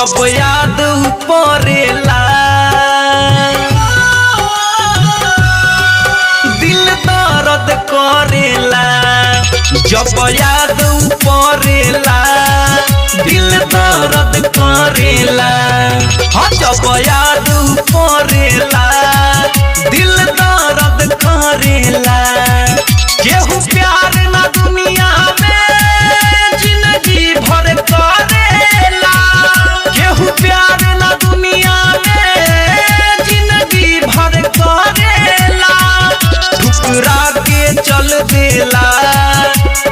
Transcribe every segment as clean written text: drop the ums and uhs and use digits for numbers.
जब याद पड़ेला दिल दर्द करेला। जब याद पड़ेला दिल दर्द करेला। हाँ जब याद पड़ेला दिल दर्द करेला। केहू प्यार ना दुनिया में जिंदगी भर करेला। केहू प्यार ना दुनिया में जिंदगी भर करेला। ठुकरा के चल देला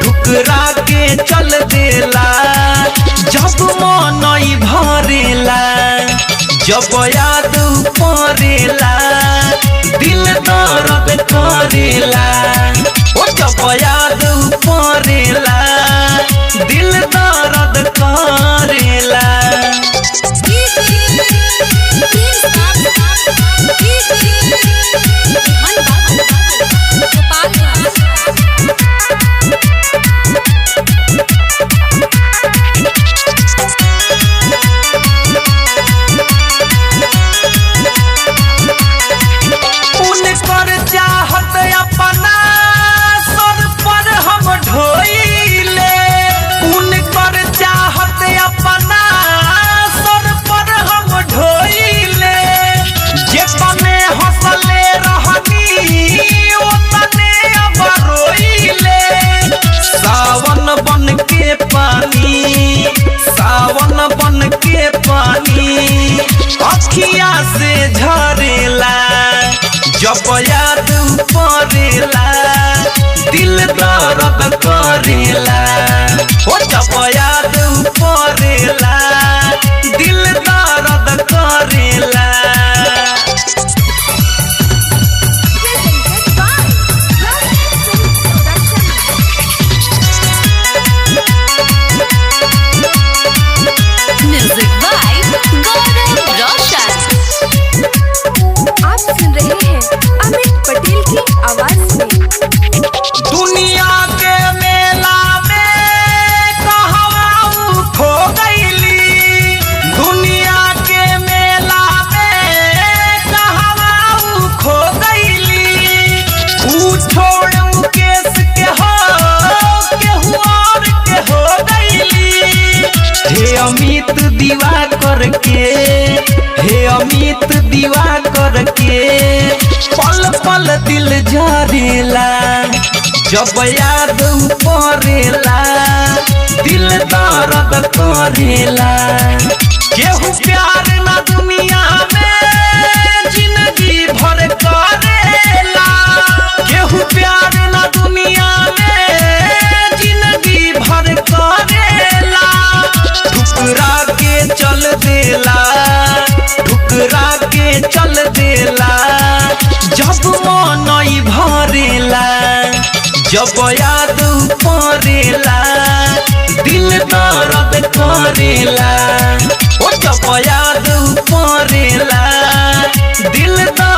ठुकरा के चल देला। जब मन भरेला जब याद पड़ेला दिल दर्द करेला। ओ जब याद पड़ेला दिल दर्द करेला। उनकर चाहत अपना सर पर हम ढोइले। उनकर चाहत अपना सर पर हम ढोइले। जेतने हंसले रहनी ओतने अब रोइले। सावन बन के पानी सावन बन के पानी अखिया से झरेला। जब याद पड़ेला दिल दर्द करेला। ओ जब याद पड़ेला दिल दर्द करेला। म्यूजिक बाय गौरव रोशन। आप सुन रहे हैं अमित पटेल की आवाज में। दुनिया के मेला में कहवा खो गईली। दुनिया के मेला में कहवा खो गईली। ऊ छोड़ मुकेश के हो केहू और के हो गईली। हे अमित दीवा करके हे अमित दीवा करके पल पल दिल झरेला। जब याद पड़ेला दिल दर्द करेला। केहू प्यार ना दुनिया में जिंदगी भर करेला। केहू प्यार ना दुनिया में जिंदगी भर करेला। ठुकरा के चल देला ठुकरा के चल देला। जब मन भरेला जब याद पड़ेला दिल दर्द करेला। ओ जब याद पड़ेला दिल दर्द